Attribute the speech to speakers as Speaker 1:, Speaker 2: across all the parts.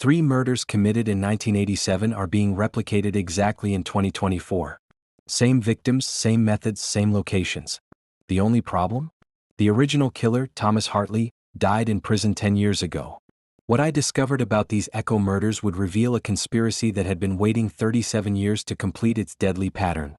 Speaker 1: 3 murders committed in 1987 are being replicated exactly in 2024. Same victims, same methods, same locations. The only problem? The original killer, Thomas Hartley, died in prison 10 years ago. What I discovered about these echo murders would reveal a conspiracy that had been waiting 37 years to complete its deadly pattern.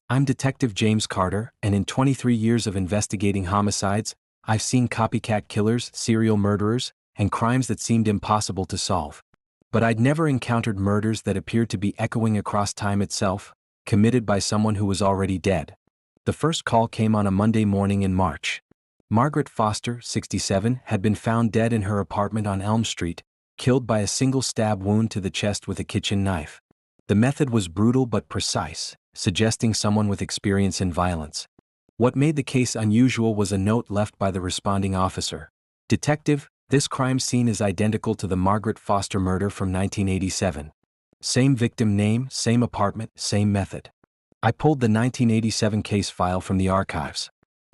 Speaker 1: I'm Detective James Carter, and in 23 years of investigating homicides, I've seen copycat killers, serial murderers, and crimes that seemed impossible to solve. But I'd never encountered murders that appeared to be echoing across time itself, committed by someone who was already dead. The first call came on a Monday morning in March. Margaret Foster, 67, had been found dead in her apartment on Elm Street, killed by a single stab wound to the chest with a kitchen knife. The method was brutal but precise, suggesting someone with experience in violence. What made the case unusual was a note left by the responding officer. "Detective, this crime scene is identical to the Margaret Foster murder from 1987. Same victim name, same apartment, same method." I pulled the 1987 case file from the archives.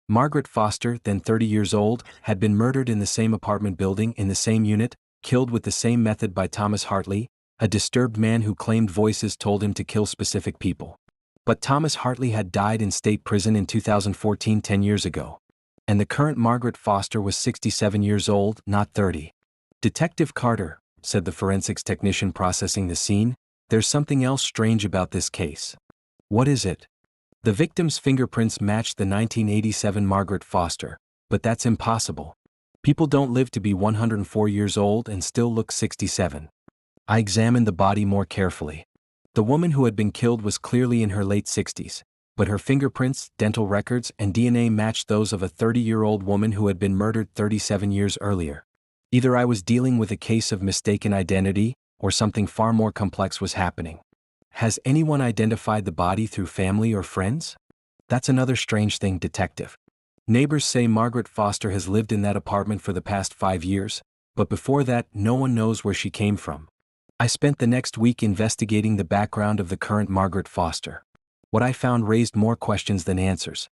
Speaker 1: Margaret Foster, then 30 years old, had been murdered in the same apartment building in the same unit, killed with the same method by Thomas Hartley, a disturbed man who claimed voices told him to kill specific people. But Thomas Hartley had died in state prison in 2014, 10 years ago. And the current Margaret Foster was 67 years old, not 30. "Detective Carter," said the forensics technician processing the scene, "there's something else strange about this case." "What is it?" "The victim's fingerprints matched the 1987 Margaret Foster, but that's impossible. People don't live to be 104 years old and still look 67. I examined the body more carefully. The woman who had been killed was clearly in her late 60s, but her fingerprints, dental records, and DNA matched those of a 30-year-old woman who had been murdered 37 years earlier. Either I was dealing with a case of mistaken identity, or something far more complex was happening. Has anyone identified the body through family or friends? That's another strange thing, Detective. Neighbors say Margaret Foster has lived in that apartment for the past 5 years, but before that, no one knows where she came from. I spent the next week investigating the background of the current Margaret Foster. What I found raised more questions than answers.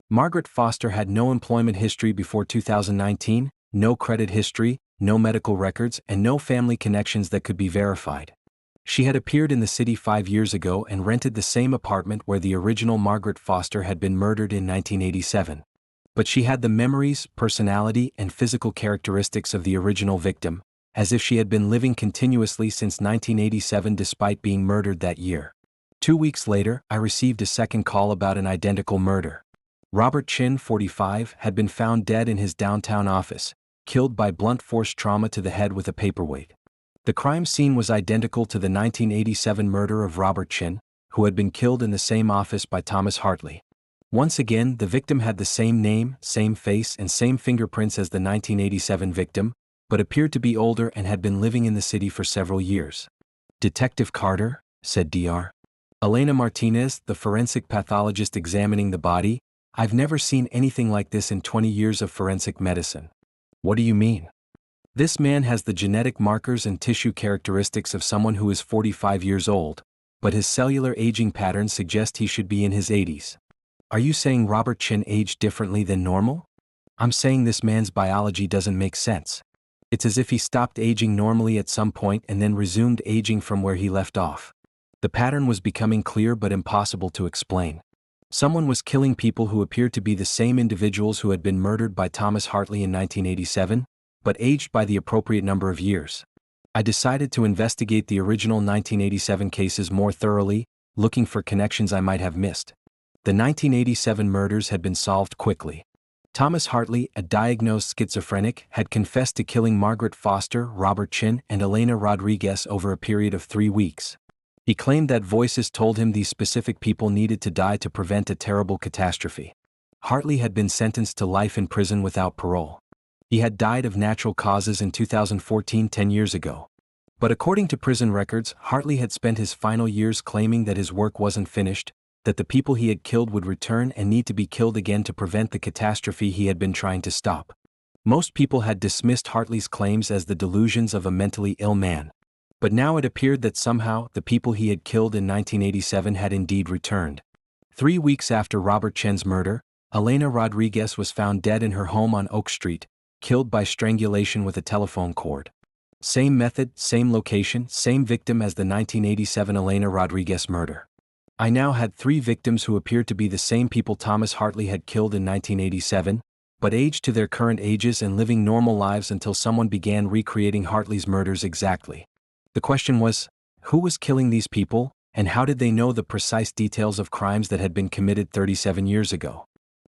Speaker 1: Margaret Foster had no employment history before 2019, no credit history, no medical records, and no family connections that could be verified. She had appeared in the city 5 years ago and rented the same apartment where the original Margaret Foster had been murdered in 1987. But she had the memories, personality, and physical characteristics of the original victim, as if she had been living continuously since 1987 despite being murdered that year. 2 weeks later, I received a second call about an identical murder. Robert Chin, 45, had been found dead in his downtown office, killed by blunt force trauma to the head with a paperweight. The crime scene was identical to the 1987 murder of Robert Chin, who had been killed in the same office by Thomas Hartley. Once again, the victim had the same name, same face, and same fingerprints as the 1987 victim, but appeared to be older and had been living in the city for several years. "Detective Carter," said Dr. Elena Martinez, the forensic pathologist examining the body, "I've never seen anything like this in 20 years of forensic medicine." "What do you mean?" "This man has the genetic markers and tissue characteristics of someone who is 45 years old, but his cellular aging patterns suggest he should be in his 80s. "Are you saying Robert Chin aged differently than normal?" "I'm saying this man's biology doesn't make sense. It's as if he stopped aging normally at some point and then resumed aging from where he left off." The pattern was becoming clear but impossible to explain. Someone was killing people who appeared to be the same individuals who had been murdered by Thomas Hartley in 1987, but aged by the appropriate number of years. I decided to investigate the original 1987 cases more thoroughly, looking for connections I might have missed. The 1987 murders had been solved quickly. Thomas Hartley, a diagnosed schizophrenic, had confessed to killing Margaret Foster, Robert Chin, and Elena Rodriguez over a period of 3 weeks. He claimed that voices told him these specific people needed to die to prevent a terrible catastrophe. Hartley had been sentenced to life in prison without parole. He had died of natural causes in 2014, 10 years ago. But according to prison records, Hartley had spent his final years claiming that his work wasn't finished, that the people he had killed would return and need to be killed again to prevent the catastrophe he had been trying to stop. Most people had dismissed Hartley's claims as the delusions of a mentally ill man. But now it appeared that somehow the people he had killed in 1987 had indeed returned. 3 weeks after Robert Chin's murder, Elena Rodriguez was found dead in her home on Oak Street, killed by strangulation with a telephone cord. Same method, same location, same victim as the 1987 Elena Rodriguez murder. I now had 3 victims who appeared to be the same people Thomas Hartley had killed in 1987, but aged to their current ages and living normal lives until someone began recreating Hartley's murders exactly. The question was, who was killing these people, and how did they know the precise details of crimes that had been committed 37 years ago?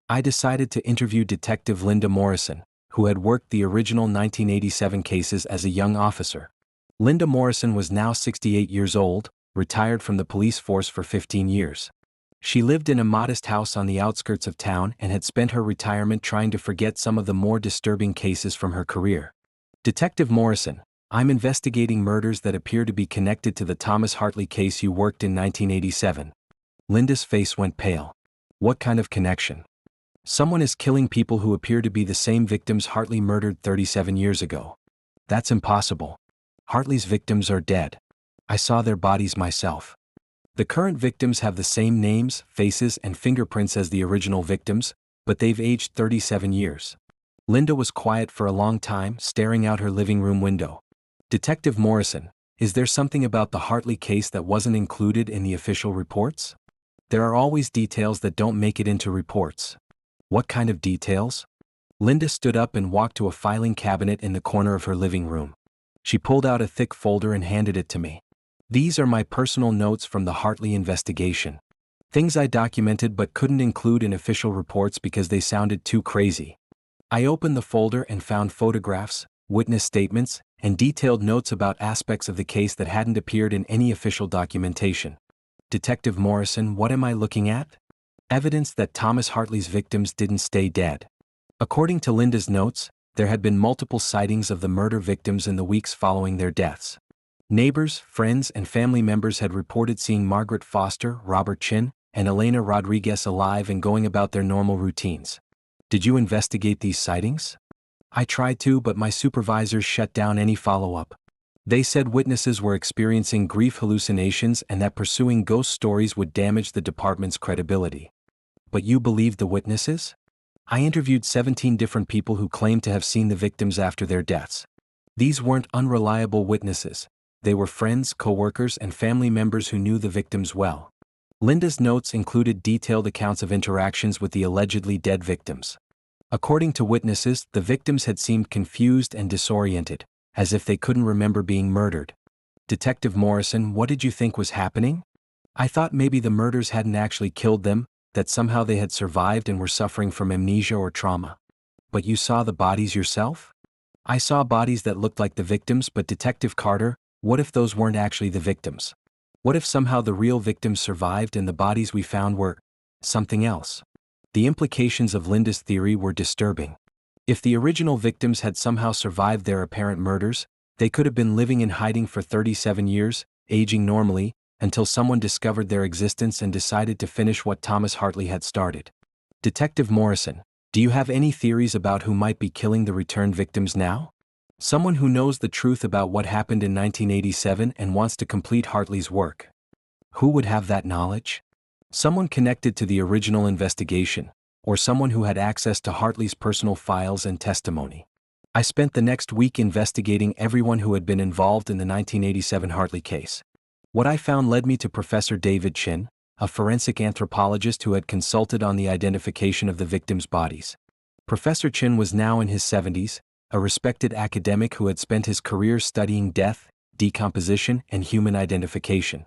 Speaker 1: I decided to interview Detective Linda Morrison, who had worked the original 1987 cases as a young officer. Linda Morrison was now 68 years old, retired from the police force for 15 years. She lived in a modest house on the outskirts of town and had spent her retirement trying to forget some of the more disturbing cases from her career. Detective Morrison, I'm investigating murders that appear to be connected to the Thomas Hartley case you worked in 1987. Linda's face went pale. What kind of connection? Someone is killing people who appear to be the same victims Hartley murdered 37 years ago. That's impossible. Hartley's victims are dead. I saw their bodies myself. The current victims have the same names, faces, and fingerprints as the original victims, but they've aged 37 years. Linda was quiet for a long time, staring out her living room window. Detective Morrison, is there something about the Hartley case that wasn't included in the official reports? There are always details that don't make it into reports. What kind of details? Linda stood up and walked to a filing cabinet in the corner of her living room. She pulled out a thick folder and handed it to me. These are my personal notes from the Hartley investigation. Things I documented but couldn't include in official reports because they sounded too crazy. I opened the folder and found photographs, witness statements, and detailed notes about aspects of the case that hadn't appeared in any official documentation. Detective Morrison, what am I looking at? Evidence that Thomas Hartley's victims didn't stay dead. According to Linda's notes, there had been multiple sightings of the murder victims in the weeks following their deaths. Neighbors, friends, and family members had reported seeing Margaret Foster, Robert Chin, and Elena Rodriguez alive and going about their normal routines. Did you investigate these sightings? I tried to, but my supervisors shut down any follow-up. They said witnesses were experiencing grief hallucinations and that pursuing ghost stories would damage the department's credibility. But you believed the witnesses? I interviewed 17 different people who claimed to have seen the victims after their deaths. These weren't unreliable witnesses. They were friends, co-workers, and family members who knew the victims well. Linda's notes included detailed accounts of interactions with the allegedly dead victims. According to witnesses, the victims had seemed confused and disoriented, as if they couldn't remember being murdered. Detective Morrison, what did you think was happening? I thought maybe the murders hadn't actually killed them, that somehow they had survived and were suffering from amnesia or trauma. But you saw the bodies yourself? I saw bodies that looked like the victims, but Detective Carter, what if those weren't actually the victims? What if somehow the real victims survived and the bodies we found were something else? The implications of Linda's theory were disturbing. If the original victims had somehow survived their apparent murders, they could have been living in hiding for 37 years, aging normally, until someone discovered their existence and decided to finish what Thomas Hartley had started. Detective Morrison, do you have any theories about who might be killing the returned victims now? Someone who knows the truth about what happened in 1987 and wants to complete Hartley's work. Who would have that knowledge? Someone connected to the original investigation, or someone who had access to Hartley's personal files and testimony. I spent the next week investigating everyone who had been involved in the 1987 Hartley case. What I found led me to Professor David Chin, a forensic anthropologist who had consulted on the identification of the victims' bodies. Professor Chin was now in his 70s, a respected academic who had spent his career studying death, decomposition, and human identification.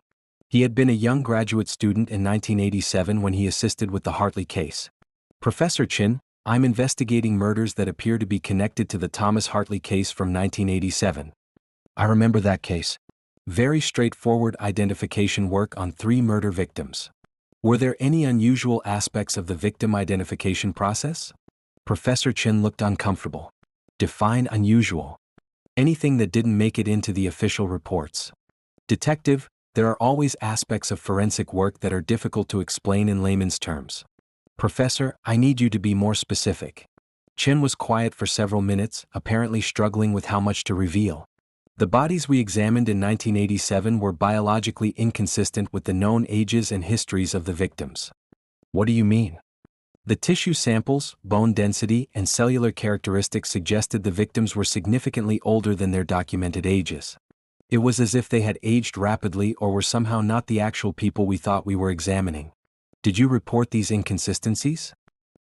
Speaker 1: He had been a young graduate student in 1987 when he assisted with the Hartley case. Professor Chin, I'm investigating murders that appear to be connected to the Thomas Hartley case from 1987. I remember that case. Very straightforward identification work on 3 murder victims. Were there any unusual aspects of the victim identification process? Professor Chin looked uncomfortable. Define unusual. Anything that didn't make it into the official reports. Detective, there are always aspects of forensic work that are difficult to explain in layman's terms. Professor, I need you to be more specific. Chin was quiet for several minutes, apparently struggling with how much to reveal. The bodies we examined in 1987 were biologically inconsistent with the known ages and histories of the victims. What do you mean? The tissue samples, bone density, and cellular characteristics suggested the victims were significantly older than their documented ages. It was as if they had aged rapidly or were somehow not the actual people we thought we were examining. Did you report these inconsistencies?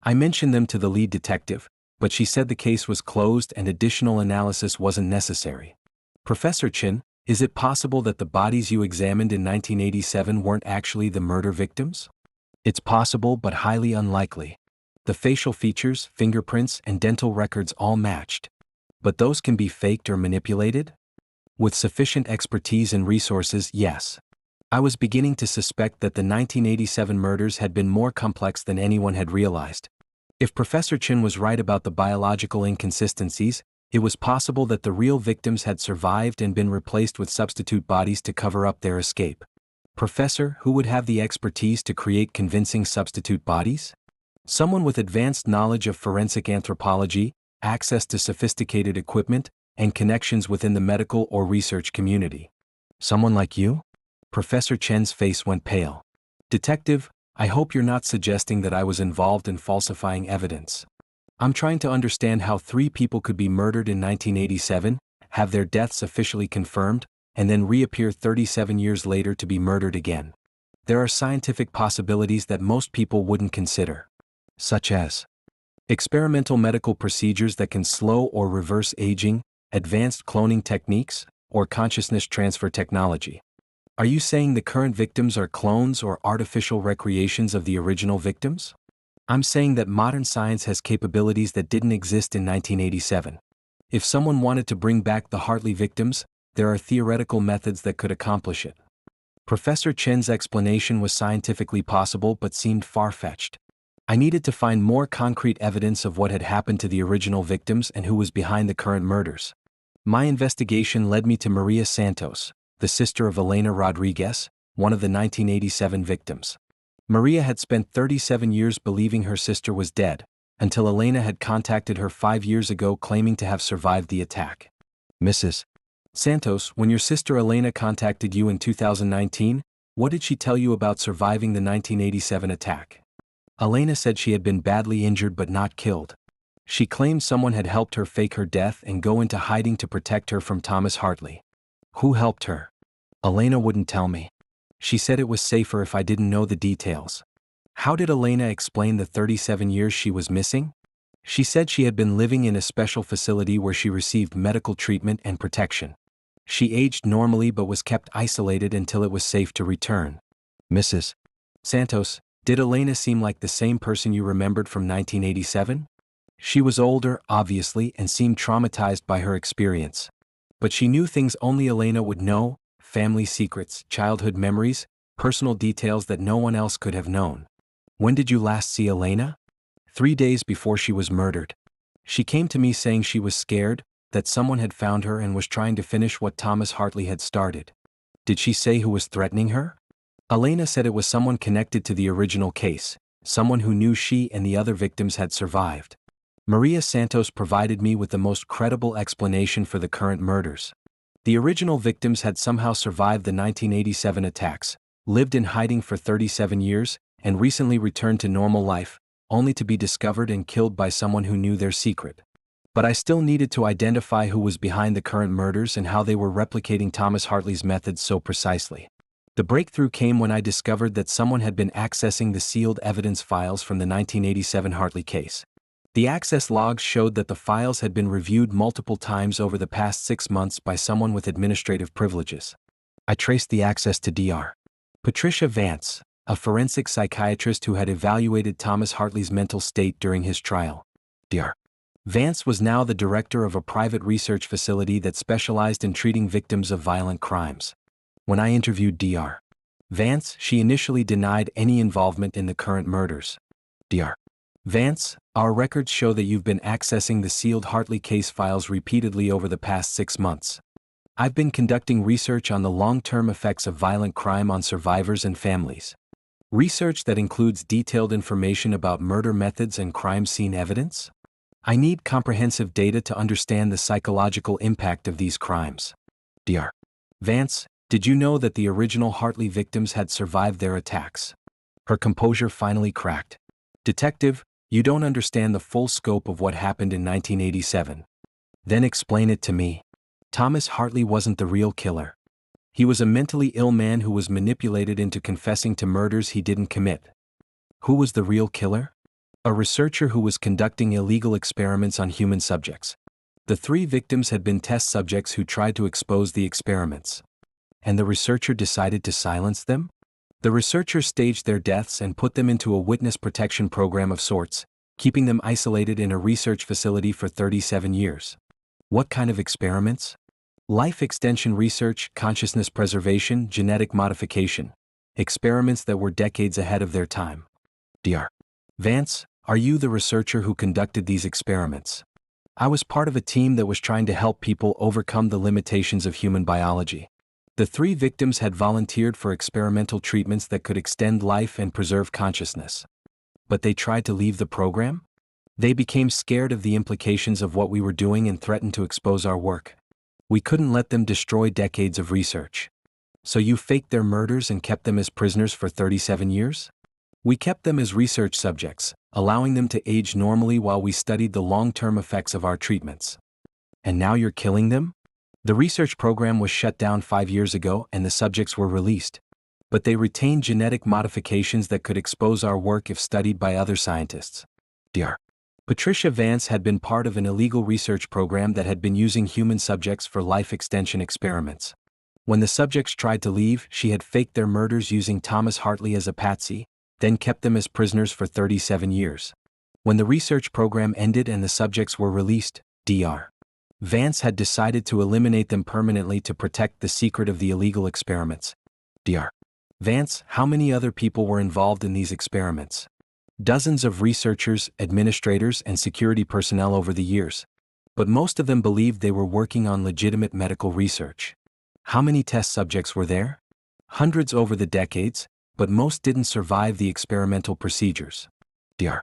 Speaker 1: I mentioned them to the lead detective, but she said the case was closed and additional analysis wasn't necessary. Professor Chin, is it possible that the bodies you examined in 1987 weren't actually the murder victims? It's possible but highly unlikely. The facial features, fingerprints, and dental records all matched. But those can be faked or manipulated? With sufficient expertise and resources, yes. I was beginning to suspect that the 1987 murders had been more complex than anyone had realized. If Professor Chin was right about the biological inconsistencies, it was possible that the real victims had survived and been replaced with substitute bodies to cover up their escape. Professor, who would have the expertise to create convincing substitute bodies? Someone with advanced knowledge of forensic anthropology, access to sophisticated equipment, and connections within the medical or research community. Someone like you? Professor Chen's face went pale. Detective, I hope you're not suggesting that I was involved in falsifying evidence. I'm trying to understand how 3 people could be murdered in 1987, have their deaths officially confirmed, and then reappear 37 years later to be murdered again. There are scientific possibilities that most people wouldn't consider. Such as experimental medical procedures that can slow or reverse aging, advanced cloning techniques, or consciousness transfer technology. Are you saying the current victims are clones or artificial recreations of the original victims? I'm saying that modern science has capabilities that didn't exist in 1987. If someone wanted to bring back the Hartley victims, there are theoretical methods that could accomplish it. Professor Chen's explanation was scientifically possible but seemed far-fetched. I needed to find more concrete evidence of what had happened to the original victims and who was behind the current murders. My investigation led me to Maria Santos, the sister of Elena Rodriguez, one of the 1987 victims. Maria had spent 37 years believing her sister was dead, until Elena had contacted her 5 years ago claiming to have survived the attack. Mrs. Santos, when your sister Elena contacted you in 2019, what did she tell you about surviving the 1987 attack? Elena said she had been badly injured but not killed. She claimed someone had helped her fake her death and go into hiding to protect her from Thomas Hartley. Who helped her? Elena wouldn't tell me. She said it was safer if I didn't know the details. How did Elena explain the 37 years she was missing? She said she had been living in a special facility where she received medical treatment and protection. She aged normally but was kept isolated until it was safe to return. Mrs. Santos, did Elena seem like the same person you remembered from 1987? She was older, obviously, and seemed traumatized by her experience. But she knew things only Elena would know, family secrets, childhood memories, personal details that no one else could have known. When did you last see Elena? 3 days before she was murdered. She came to me saying she was scared, that someone had found her and was trying to finish what Thomas Hartley had started. Did she say who was threatening her? Elena said it was someone connected to the original case, someone who knew she and the other victims had survived. Maria Santos provided me with the most credible explanation for the current murders. The original victims had somehow survived the 1987 attacks, lived in hiding for 37 years, and recently returned to normal life, only to be discovered and killed by someone who knew their secret. But I still needed to identify who was behind the current murders and how they were replicating Thomas Hartley's methods so precisely. The breakthrough came when I discovered that someone had been accessing the sealed evidence files from the 1987 Hartley case. The access logs showed that the files had been reviewed multiple times over the past 6 months by someone with administrative privileges. I traced the access to Dr. Patricia Vance, a forensic psychiatrist who had evaluated Thomas Hartley's mental state during his trial. Dr. Vance was now the director of a private research facility that specialized in treating victims of violent crimes. When I interviewed Dr. Vance, she initially denied any involvement in the current murders. Dr. Vance, our records show that you've been accessing the sealed Hartley case files repeatedly over the past 6 months. I've been conducting research on the long-term effects of violent crime on survivors and families. Research that includes detailed information about murder methods and crime scene evidence? I need comprehensive data to understand the psychological impact of these crimes. Dr. Vance, did you know that the original Hartley victims had survived their attacks? Her composure finally cracked. Detective, you don't understand the full scope of what happened in 1987. Then explain it to me. Thomas Hartley wasn't the real killer. He was a mentally ill man who was manipulated into confessing to murders he didn't commit. Who was the real killer? A researcher who was conducting illegal experiments on human subjects. The 3 victims had been test subjects who tried to expose the experiments. And the researcher decided to silence them? The researcher staged their deaths and put them into a witness protection program of sorts, keeping them isolated in a research facility for 37 years. What kind of experiments? Life extension research, consciousness preservation, genetic modification. Experiments that were decades ahead of their time. Dr. Vance, are you the researcher who conducted these experiments? I was part of a team that was trying to help people overcome the limitations of human biology. The 3 victims had volunteered for experimental treatments that could extend life and preserve consciousness. But they tried to leave the program? They became scared of the implications of what we were doing and threatened to expose our work. We couldn't let them destroy decades of research. So you faked their murders and kept them as prisoners for 37 years? We kept them as research subjects, allowing them to age normally while we studied the long-term effects of our treatments. And now you're killing them? The research program was shut down 5 years ago and the subjects were released. But they retained genetic modifications that could expose our work if studied by other scientists. Dr. Patricia Vance had been part of an illegal research program that had been using human subjects for life extension experiments. When the subjects tried to leave, she had faked their murders using Thomas Hartley as a patsy, then kept them as prisoners for 37 years. When the research program ended and the subjects were released, Dr. Vance had decided to eliminate them permanently to protect the secret of the illegal experiments. Dr. Vance, how many other people were involved in these experiments? Dozens of researchers, administrators, and security personnel over the years. But most of them believed they were working on legitimate medical research. How many test subjects were there? Hundreds over the decades, but most didn't survive the experimental procedures. Dr.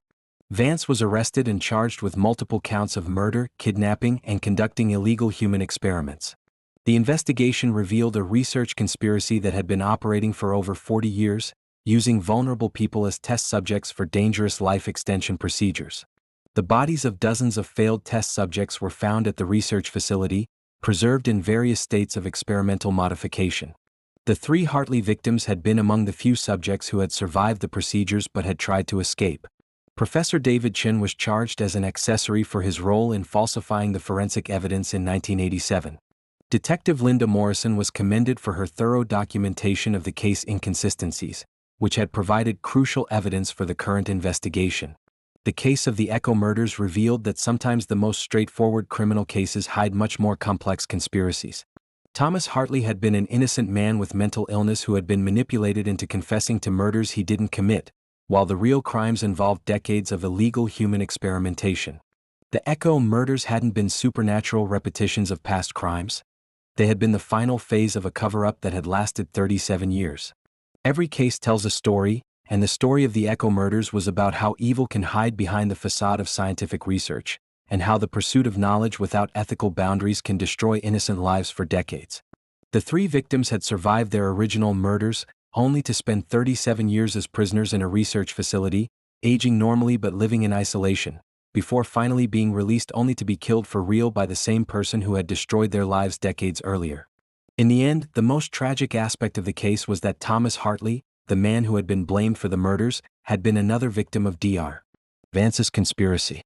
Speaker 1: Vance was arrested and charged with multiple counts of murder, kidnapping, and conducting illegal human experiments. The investigation revealed a research conspiracy that had been operating for over 40 years, using vulnerable people as test subjects for dangerous life extension procedures. The bodies of dozens of failed test subjects were found at the research facility, preserved in various states of experimental modification. The 3 Hartley victims had been among the few subjects who had survived the procedures but had tried to escape. Professor David Chin was charged as an accessory for his role in falsifying the forensic evidence in 1987. Detective Linda Morrison was commended for her thorough documentation of the case inconsistencies, which had provided crucial evidence for the current investigation. The case of the Echo murders revealed that sometimes the most straightforward criminal cases hide much more complex conspiracies. Thomas Hartley had been an innocent man with mental illness who had been manipulated into confessing to murders he didn't commit, while the real crimes involved decades of illegal human experimentation. The Echo murders hadn't been supernatural repetitions of past crimes. They had been the final phase of a cover-up that had lasted 37 years. Every case tells a story, and the story of the Echo murders was about how evil can hide behind the facade of scientific research, and how the pursuit of knowledge without ethical boundaries can destroy innocent lives for decades. The 3 victims had survived their original murders, only to spend 37 years as prisoners in a research facility, aging normally but living in isolation, before finally being released only to be killed for real by the same person who had destroyed their lives decades earlier. In the end, the most tragic aspect of the case was that Thomas Hartley, the man who had been blamed for the murders, had been another victim of Dr. Vance's conspiracy.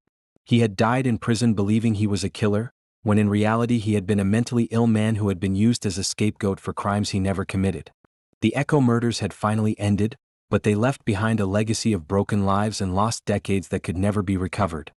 Speaker 1: He had died in prison believing he was a killer, when in reality he had been a mentally ill man who had been used as a scapegoat for crimes he never committed. The Echo murders had finally ended, but they left behind a legacy of broken lives and lost decades that could never be recovered.